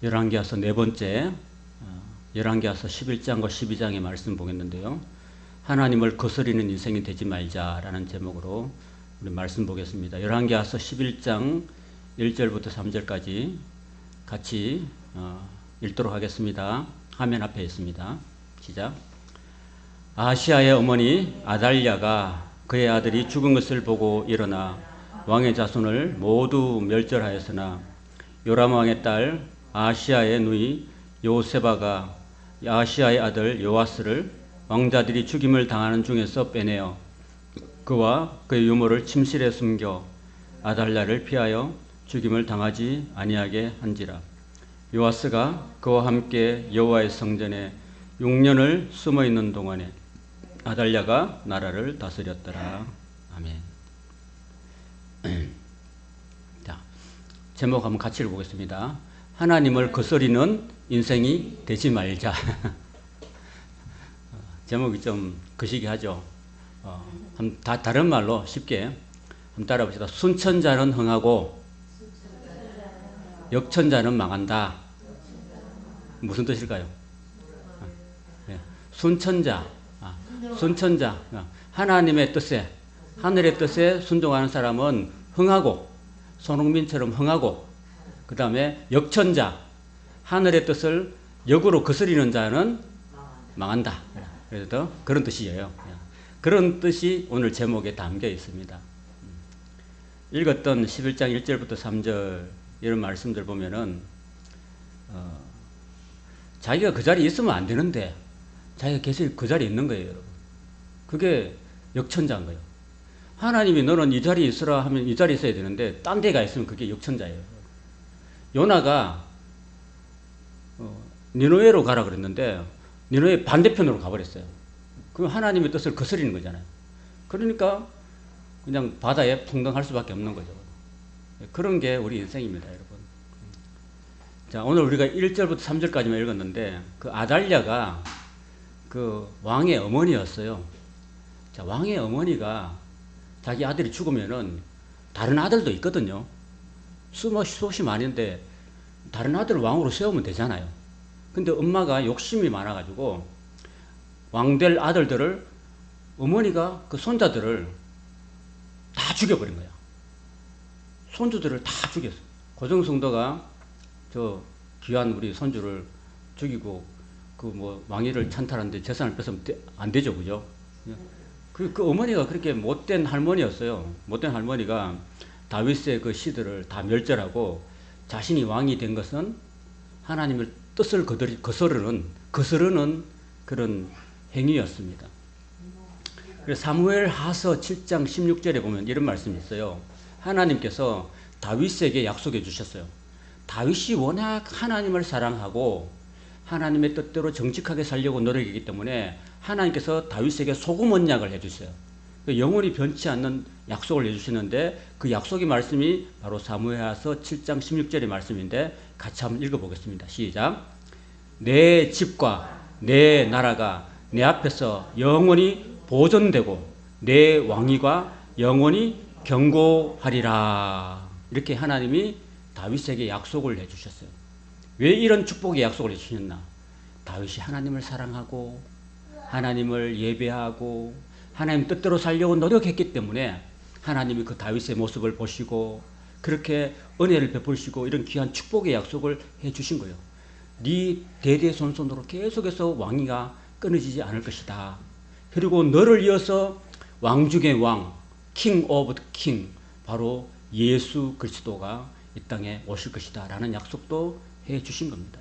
열왕기하서 네 번째, 열왕기하서 11장과 12장의 말씀 보겠는데요. 하나님을 거스리는 인생이 되지 말자라는 제목으로 우리 말씀 보겠습니다. 열왕기하서 11장 1절부터 3절까지 같이 읽도록 하겠습니다. 화면 앞에 있습니다. 시작. 아하시아의 어머니 아달랴가 그의 아들이 죽은 것을 보고 일어나 왕의 자손을 모두 멸절하였으나 요람 왕의 딸 아하시아의 누이 요세바가 아하시아의 아들 요아스를 왕자들이 죽임을 당하는 중에서 빼내어 그와 그의 유모를 침실에 숨겨 아달랴를 피하여 죽임을 당하지 아니하게 한지라. 요아스가 그와 함께 여호와의 성전에 6년을 숨어 있는 동안에 아달랴가 나라를 다스렸더라. 아멘. 자, 제목 한번 같이 읽어보겠습니다. 하나님을 거스리는 인생이 되지 말자. 제목이 좀 거시기하죠. 다른 말로 쉽게 한번 따라봅시다. 순천자는 흥하고 역천자는 망한다. 무슨 뜻일까요? 순천자, 하나님의 뜻에, 하늘의 뜻에 순종하는 사람은 흥하고, 손흥민처럼 흥하고, 그 다음에 역천자, 하늘의 뜻을 역으로 거스리는 자는 망한다. 그래서 그런 뜻이에요. 그런 뜻이 오늘 제목에 담겨 있습니다. 읽었던 11장 1절부터 3절 이런 말씀들 보면은 자기가 그 자리에 있으면 안 되는데 자기가 계속 그 자리에 있는 거예요, 여러분. 그게 역천자인 거예요. 하나님이 너는 이 자리에 있으라 하면 이 자리에 있어야 되는데 딴 데가 있으면 그게 역천자예요. 요나가 니느웨로 가라 그랬는데 니느웨 반대편으로 가버렸어요. 그럼 하나님의 뜻을 거스리는 거잖아요. 그러니까 그냥 바다에 풍덩할 수밖에 없는 거죠. 그런 게 우리 인생입니다, 여러분. 자, 오늘 우리가 1절부터 3절까지만 읽었는데 그 아달랴가 그 왕의 어머니였어요. 자, 왕의 어머니가 자기 아들이 죽으면은 다른 아들도 있거든요. 수없이 많은데 다른 아들을 왕으로 세우면 되잖아요. 근데 엄마가 욕심이 많아가지고 왕될 아들들을 어머니가 그 손자들을 다 죽여버린 거야. 손주들을 다 죽였어. 고정성도가 저 귀한 우리 손주를 죽이고 그 뭐 왕위를 찬탈하는데 재산을 뺏으면 안 되죠, 그죠? 그 어머니가 그렇게 못된 할머니였어요. 못된 할머니가 다윗의 그 시들을 다 멸절하고 자신이 왕이 된 것은 하나님의 뜻을 거스르는 그런 행위였습니다. 사무엘 하서 7장 16절에 보면 이런 말씀이 있어요. 하나님께서 다윗에게 약속해 주셨어요. 다윗이 워낙 하나님을 사랑하고 하나님의 뜻대로 정직하게 살려고 노력했기 때문에 하나님께서 다윗에게 소금 언약을 해주세요. 영원히 변치 않는 약속을 해주시는데 그 약속의 말씀이 바로 사무엘하서 7장 16절의 말씀인데 같이 한번 읽어보겠습니다. 시작. 내 집과 내 나라가 내 앞에서 영원히 보존되고 내 왕위가 영원히 견고하리라. 이렇게 하나님이 다윗에게 약속을 해주셨어요. 왜 이런 축복의 약속을 해주셨나? 다윗이 하나님을 사랑하고 하나님을 예배하고 하나님 뜻대로 살려고 노력했기 때문에 하나님이 그 다윗의 모습을 보시고 그렇게 은혜를 베푸시고 이런 귀한 축복의 약속을 해주신 거예요. 네 대대손손으로 계속해서 왕위가 끊어지지 않을 것이다. 그리고 너를 이어서 왕 중의 왕, king of the king, 바로 예수 그리스도가 이 땅에 오실 것이다 라는 약속도 해주신 겁니다.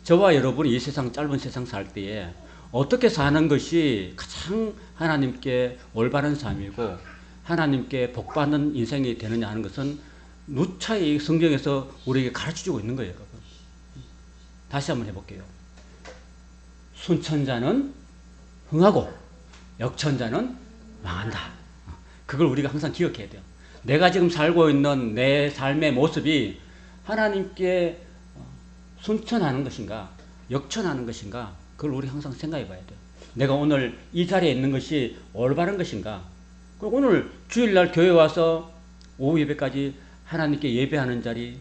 저와 여러분이 이 세상, 짧은 세상 살 때에 어떻게 사는 것이 가장 하나님께 올바른 삶이고 하나님께 복받는 인생이 되느냐 하는 것은 누차히 성경에서 우리에게 가르쳐주고 있는 거예요, 여러분. 다시 한번 해볼게요. 순천자는 흥하고 역천자는 망한다. 그걸 우리가 항상 기억해야 돼요. 내가 지금 살고 있는 내 삶의 모습이 하나님께 순천하는 것인가 역천하는 것인가, 그걸 우리 항상 생각해 봐야 돼요. 내가 오늘 이 자리에 있는 것이 올바른 것인가. 그리고 오늘 주일날 교회 와서 오후 예배까지 하나님께 예배하는 자리,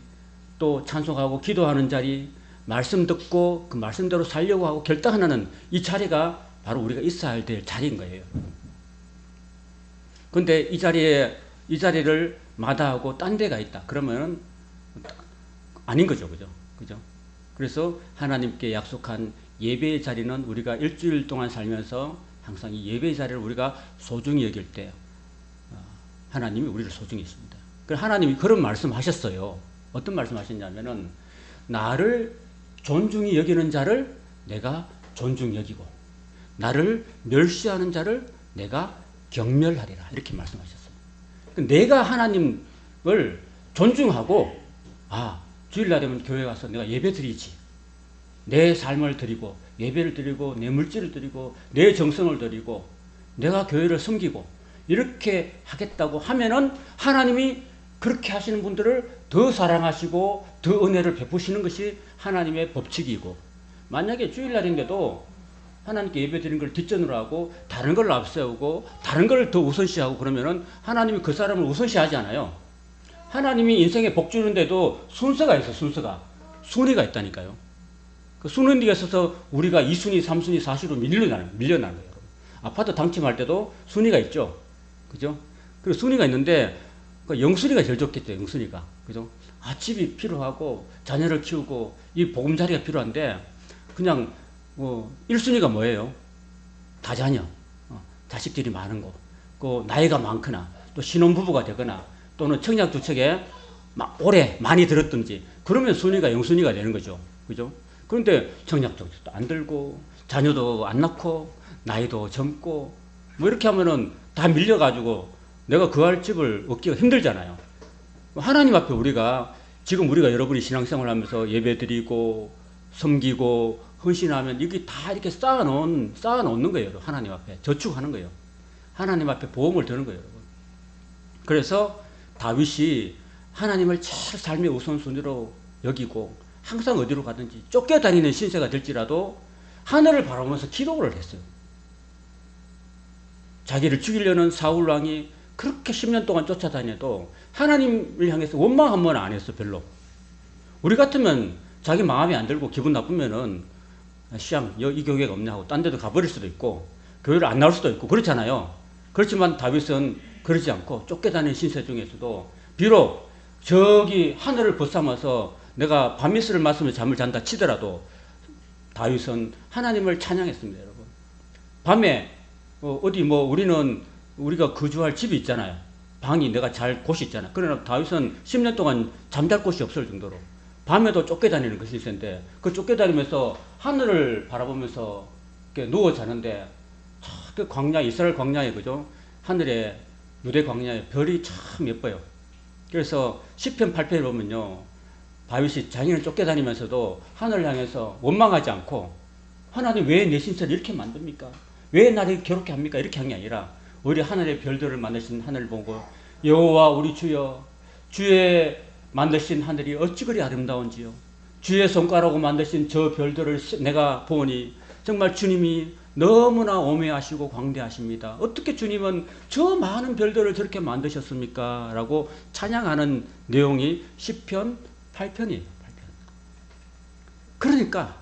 또 찬송하고 기도하는 자리, 말씀 듣고 그 말씀대로 살려고 하고 결단하는 이 자리가 바로 우리가 있어야 될 자리인 거예요. 근데 이 자리를 마다하고 딴 데가 있다. 그러면 아닌 거죠. 그죠? 그래서 하나님께 약속한 예배의 자리는 우리가 일주일 동안 살면서 항상 이 예배의 자리를 우리가 소중히 여길 때 하나님이 우리를 소중히 했습니다. 하나님이 그런 말씀하셨어요. 어떤 말씀하셨냐면은 나를 존중히 여기는 자를 내가 존중히 여기고 나를 멸시하는 자를 내가 경멸하리라 이렇게 말씀하셨어요. 내가 하나님을 존중하고 주일날 되면 교회 가서 내가 예배 드리지, 내 삶을 드리고 예배를 드리고 내 물질을 드리고 내 정성을 드리고 내가 교회를 섬기고 이렇게 하겠다고 하면은 하나님이 그렇게 하시는 분들을 더 사랑하시고 더 은혜를 베푸시는 것이 하나님의 법칙이고, 만약에 주일날인데도 하나님께 예배 드리는 걸 뒷전으로 하고 다른 걸 앞세우고 다른 걸 더 우선시하고 그러면은 하나님이 그 사람을 우선시하지 않아요. 하나님이 인생에 복 주는데도 순서가 있어. 순위가 있다니까요. 그 순위가 있어서 우리가 2순위, 3순위, 4순위로 밀려나는 거예요. 아파트 당첨할 때도 순위가 있죠. 그죠? 그리고 순위가 있는데 그 영순위가 제일 좋겠죠. 영순위가. 그죠? 집이 필요하고 자녀를 키우고 이 보금자리가 필요한데 그냥 1순위가 뭐예요? 다자녀, 자식들이 많은 거, 그 나이가 많거나 또 신혼부부가 되거나 또는 청약주택에 오래 많이 들었든지 그러면 순위가 영순위가 되는 거죠. 그죠? 그런데 청약주택도 안 들고 자녀도 안 낳고 나이도 젊고 뭐 이렇게 하면은 다 밀려가지고 내가 구할 집을 얻기가 힘들잖아요. 하나님 앞에 지금 우리가 여러분이 신앙생활 하면서 예배 드리고 섬기고 헌신하면 이게 다 이렇게 쌓아놓는 거예요. 하나님 앞에 저축하는 거예요. 하나님 앞에 보험을 드는 거예요. 그래서 다윗이 하나님을 제일 삶의 우선순위로 여기고 항상 어디로 가든지 쫓겨다니는 신세가 될지라도 하늘을 바라보면서 기도를 했어요. 자기를 죽이려는 사울 왕이 그렇게 10년 동안 쫓아다녀도 하나님을 향해서 원망 한 번 안 했어. 별로. 우리 같으면 자기 마음에 안 들고 기분 나쁘면은 이 교회가 없냐 하고 딴 데도 가버릴 수도 있고 교회를 안 나올 수도 있고 그렇잖아요. 그렇지만 다윗은 그러지 않고 쫓겨다니는 신세 중에서도 비록 저기 하늘을 벗삼아서 내가 밤이슬을 맞으며 잠을 잔다 치더라도 다윗은 하나님을 찬양했습니다. 여러분. 밤에 우리가 거주할 집이 있잖아요. 방이 내가 잘 곳이 있잖아. 그러나 다윗은 10년 동안 잠잘 곳이 없을 정도로 밤에도 쫓겨다니는 그 신세인데 그 쫓겨다니면서 하늘을 바라보면서 이렇게 누워 자는데 그 이스라엘 광야에 그죠? 하늘에 유대 광야에 별이 참 예뻐요. 그래서 시편 8편에 보면요. 다윗이 자기를 쫓겨다니면서도 하늘을 향해서 원망하지 않고 하나님 왜 내 신세를 이렇게 만듭니까? 왜 나를 괴롭게 합니까? 이렇게 한 게 아니라 우리 하늘의 별들을 만드신 하늘을 보고 여호와 우리 주여 주의 만드신 하늘이 어찌 그리 아름다운지요. 주의 손가락으로 만드신 저 별들을 내가 보니 정말 주님이 너무나 오묘하시고 광대하십니다. 어떻게 주님은 저 많은 별들을 저렇게 만드셨습니까? 라고 찬양하는 내용이 시편 8편이에요. 8편. 그러니까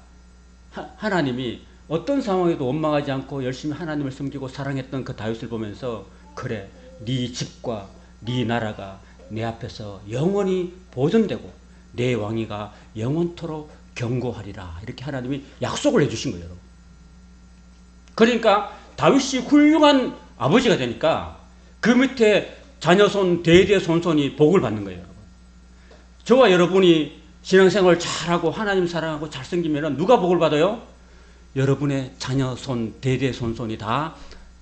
하나님이 어떤 상황에도 원망하지 않고 열심히 하나님을 섬기고 사랑했던 그 다윗을 보면서 그래 네 집과 네 나라가 내 앞에서 영원히 보존되고 내 왕위가 영원토록 견고하리라 이렇게 하나님이 약속을 해주신 거예요. 그러니까 다윗이 훌륭한 아버지가 되니까 그 밑에 자녀손 대대손손이 복을 받는 거예요. 저와 여러분이 신앙생활 잘하고 하나님 사랑하고 잘 섬기면 누가 복을 받아요? 여러분의 자녀손 대대손손이 다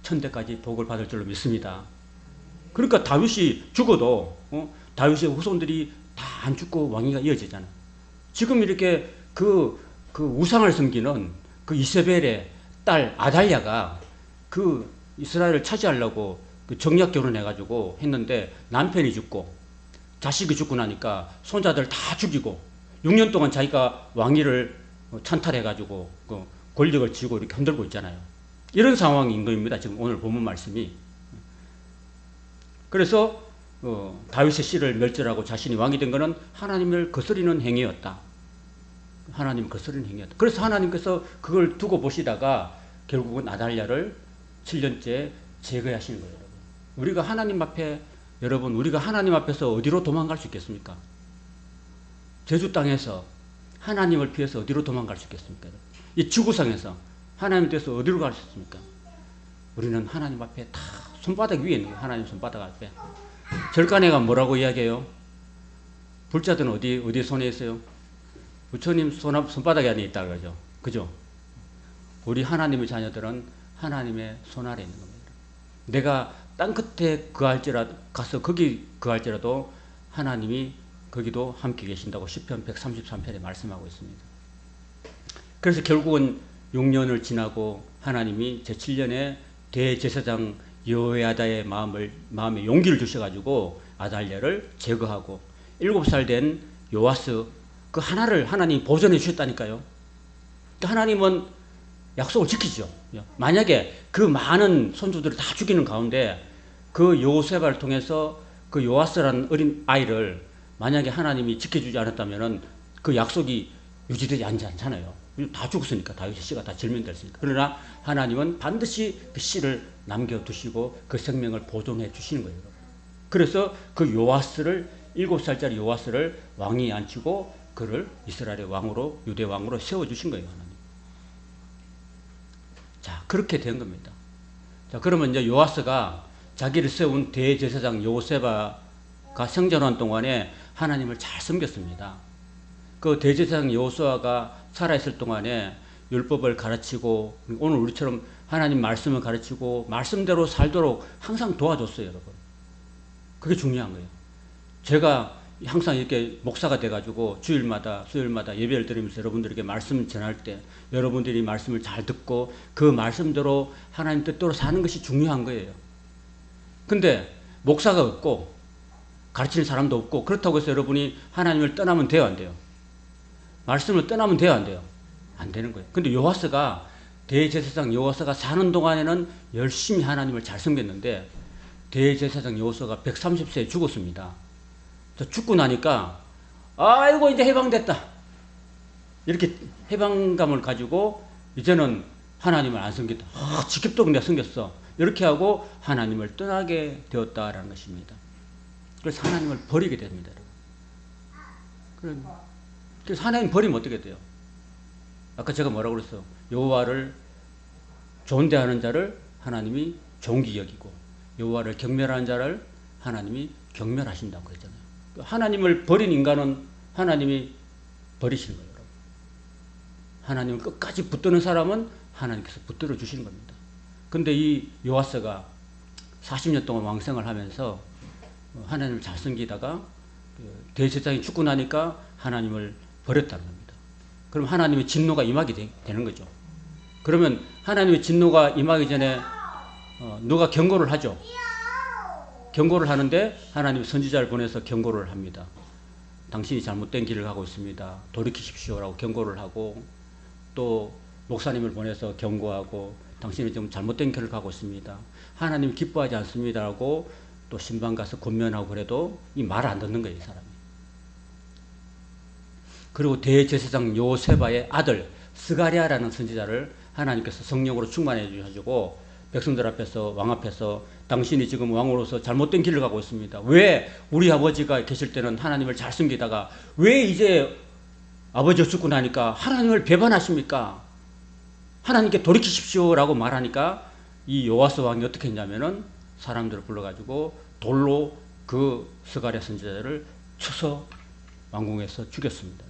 천대까지 복을 받을 줄로 믿습니다. 그러니까 다윗이 죽어도 다윗의 후손들이 다 안 죽고 왕위가 이어지잖아요. 지금 이렇게 그 우상을 섬기는 그 이세벨의 딸 아달랴가 그 이스라엘을 차지하려고 그 정략 결혼해가지고 했는데 남편이 죽고 자식이 죽고 나니까 손자들 다 죽이고 6년 동안 자기가 왕위를 찬탈해가지고 그 권력을 쥐고 이렇게 흔들고 있잖아요. 이런 상황인 겁니다. 지금 오늘 본문 말씀이. 그래서 다윗의 씨를 멸절하고 자신이 왕이 된 것은 하나님을 거스리는 행위였다. 하나님을 거스리는 행위였다. 그래서 하나님께서 그걸 두고 보시다가 결국은 아달랴를 7년째 제거하시는 거예요. 여러분. 우리가 하나님 앞에 여러분 우리가 하나님 앞에서 어디로 도망갈 수 있겠습니까? 제주 땅에서 하나님을 피해서 어디로 도망갈 수 있겠습니까? 이 지구상에서 하나님 뒤에서 어디로 갈 수 있습니까? 우리는 하나님 앞에 다 손바닥 위에 있는 거예요. 하나님 손바닥 앞에. 절간에가 뭐라고 이야기해요? 불자들은 어디 손에 있어요? 부처님 손바닥에 안에 있다 그러죠. 그죠? 우리 하나님의 자녀들은 하나님의 손 아래 있는 겁니다. 내가 땅 끝에 가서 거기 거할지라도 하나님이 거기도 함께 계신다고 시편 133편에 말씀하고 있습니다. 그래서 결국은 6년을 지나고 하나님이 제7년에 대제사장 여호야다의 마음에 용기를 주셔가지고 아달랴를 제거하고 7살 된 요아스 그 하나를 하나님 보존해 주셨다니까요. 하나님은 약속을 지키죠. 만약에 그 많은 손주들을 다 죽이는 가운데 그 요셉을 통해서 그 요아스라는 어린 아이를 만약에 하나님이 지켜주지 않았다면 그 약속이 유지되지 않잖아요. 다 죽었으니까 다윗의 씨가 다 절면됐으니까. 그러나 하나님은 반드시 그 씨를 남겨두시고 그 생명을 보존해 주시는 거예요. 그래서 그 요아스를 7살짜리 요아스를 왕위에 앉히고 그를 이스라엘의 왕으로 유대 왕으로 세워주신 거예요. 하나님. 자, 그렇게 된 겁니다. 자, 그러면 이제 요아스가 자기를 세운 대제사장 여호세바가 생존한 동안에 하나님을 잘 섬겼습니다. 그 대제사장 여호수아가 살아있을 동안에 율법을 가르치고 오늘 우리처럼 하나님 말씀을 가르치고 말씀대로 살도록 항상 도와줬어요, 여러분. 그게 중요한 거예요. 제가 항상 이렇게 목사가 돼가지고 주일마다 수요일마다 예배를 드리면서 여러분들에게 말씀을 전할 때 여러분들이 말씀을 잘 듣고 그 말씀대로 하나님 뜻대로 사는 것이 중요한 거예요. 근데 목사가 없고 가르치는 사람도 없고 그렇다고 해서 여러분이 하나님을 떠나면 돼요, 안 돼요? 말씀을 떠나면 돼요, 안 돼요? 안 되는 거예요. 근데 요아스가 대제사장 여호수아가 사는 동안에는 열심히 하나님을 잘 섬겼는데 대제사장 여호수아가 130세에 죽었습니다. 죽고 나니까 아이고 이제 해방됐다. 이렇게 해방감을 가지고 이제는 하나님을 안 섬겼다. 지겹도록 내가 섬겼어. 이렇게 하고 하나님을 떠나게 되었다라는 것입니다. 그래서 하나님을 버리게 됩니다. 그래서 하나님 버리면 어떻게 돼요? 아까 제가 뭐라고 그랬어요? 여호와를 존대하는 자를 하나님이 존귀 여기고 여호와를 경멸하는 자를 하나님이 경멸하신다고 그랬잖아요. 하나님을 버린 인간은 하나님이 버리시는 거예요. 여러분. 하나님을 끝까지 붙드는 사람은 하나님께서 붙들어 주시는 겁니다. 근데 이 요아스가 40년 동안 왕생을 하면서 하나님을 잘 섬기다가 대제사장이 죽고 나니까 하나님을 버렸다는 겁니다. 그럼 하나님의 진노가 임하게 되는 거죠. 그러면 하나님의 진노가 임하기 전에 누가 경고를 하죠. 경고를 하는데 하나님이 선지자를 보내서 경고를 합니다. 당신이 잘못된 길을 가고 있습니다. 돌이키십시오라고 경고를 하고 또 목사님을 보내서 경고하고 당신이 좀 잘못된 길을 가고 있습니다. 하나님 기뻐하지 않습니다라고 또 신방 가서 권면하고 그래도 이 말을 안 듣는 거예요, 이 사람이. 그리고 대제사장 요세바의 아들 스가랴라는 선지자를 하나님께서 성령으로 충만해 주셔가지고 백성들 앞에서 왕 앞에서 당신이 지금 왕으로서 잘못된 길을 가고 있습니다. 왜 우리 아버지가 계실 때는 하나님을 잘 섬기다가 왜 이제 아버지가 죽고 나니까 하나님을 배반하십니까? 하나님께 돌이키십시오라고 말하니까 이 요아스 왕이 어떻게 했냐면은 사람들을 불러가지고 돌로 그 스가랴 선지자를 쳐서 왕궁에서 죽였습니다.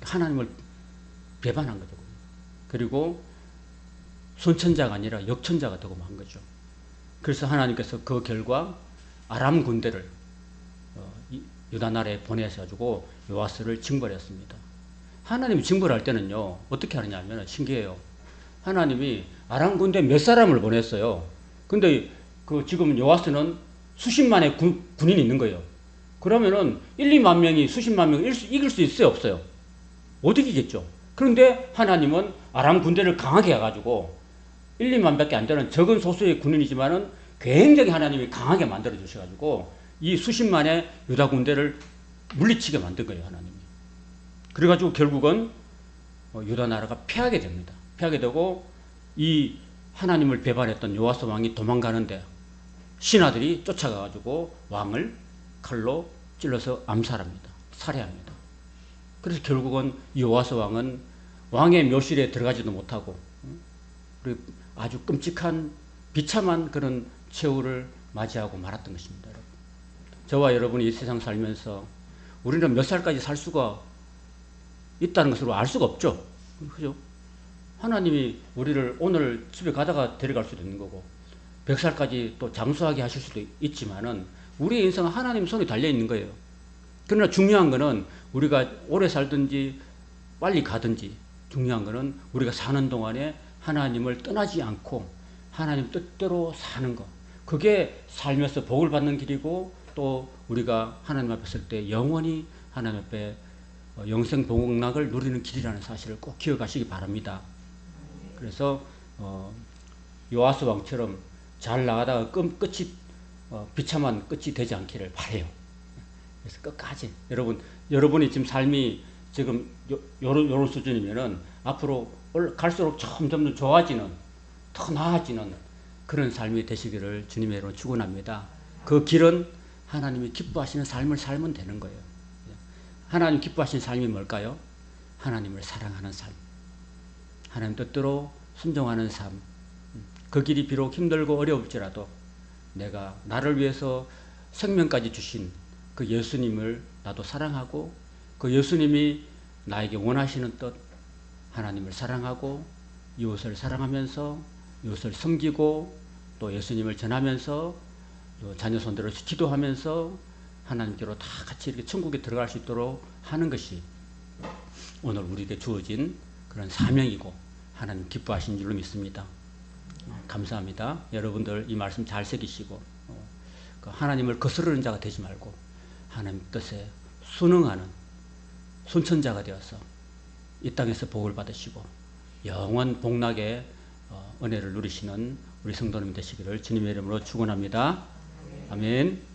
하나님을 배반한 거죠. 그리고 선천자가 아니라 역천자가 되고 만 거죠. 그래서 하나님께서 그 결과 아람 군대를 유다 나라에 보내셔가지고 요아스를 징벌했습니다. 하나님이 징벌할 때는요 어떻게 하느냐면 신기해요. 하나님이 아람 군대 몇 사람을 보냈어요. 근데 그 지금 요아스는 수십만의 군인이 있는 거예요. 그러면은 1, 2만 명이 수십만 명을 이길 수 있어요, 없어요? 못 이기겠죠. 그런데 하나님은 아람 군대를 강하게 해가지고 1, 2만 밖에 안 되는 적은 소수의 군인이지만은 굉장히 하나님이 강하게 만들어 주셔가지고 이 수십만의 유다 군대를 물리치게 만든 거예요, 하나님이. 그래가지고 결국은 유다 나라가 패하게 됩니다. 패하게 되고 이 하나님을 배반했던 요아스 왕이 도망가는데 신하들이 쫓아가가지고 왕을 칼로 찔러서 암살합니다. 살해합니다. 그래서 결국은 요아스 왕은 왕의 묘실에 들어가지도 못하고 그리고 아주 끔찍한 비참한 그런 최후를 맞이하고 말았던 것입니다. 여러분. 저와 여러분이 이 세상 살면서 우리는 몇 살까지 살 수가 있다는 것으로 알 수가 없죠. 그죠? 하나님이 우리를 오늘 집에 가다가 데려갈 수도 있는 거고 100살까지 또 장수하게 하실 수도 있지만은 우리의 인생은 하나님 손에 달려 있는 거예요. 그러나 중요한 거는 우리가 오래 살든지 빨리 가든지 중요한 거는 우리가 사는 동안에 하나님을 떠나지 않고 하나님 뜻대로 사는 것. 그게 살면서 복을 받는 길이고 또 우리가 하나님 앞에 설 때 영원히 하나님 앞에 영생 복락을 누리는 길이라는 사실을 꼭 기억하시기 바랍니다. 그래서 요아스 왕처럼 잘 나가다가 끝이 비참한 끝이 되지 않기를 바라요. 그래서 끝까지 여러분이 지금 삶이 지금 요런 수준이면은 앞으로 갈수록 점점 좋아지는 더 나아지는 그런 삶이 되시기를 주님의 이름으로 축원합니다. 그 길은 하나님이 기뻐하시는 삶을 살면 되는 거예요. 하나님 기뻐하시는 삶이 뭘까요? 하나님을 사랑하는 삶, 하나님 뜻대로 순종하는 삶. 그 길이 비록 힘들고 어려울지라도 내가 나를 위해서 생명까지 주신 그 예수님을 나도 사랑하고 그 예수님이 나에게 원하시는 뜻 하나님을 사랑하고 이웃을 사랑하면서 이웃을 섬기고 또 예수님을 전하면서 자녀 손들을 기도하면서 하나님께로 다 같이 이렇게 천국에 들어갈 수 있도록 하는 것이 오늘 우리에게 주어진 그런 사명이고 하나님 기뻐하신 줄로 믿습니다. 감사합니다. 여러분들 이 말씀 잘 새기시고 하나님을 거스르는 자가 되지 말고 하나님 뜻에 순응하는 순천자가 되어서 이 땅에서 복을 받으시고 영원 복락의 은혜를 누리시는 우리 성도님 되시기를 주님의 이름으로 축원합니다. 아멘.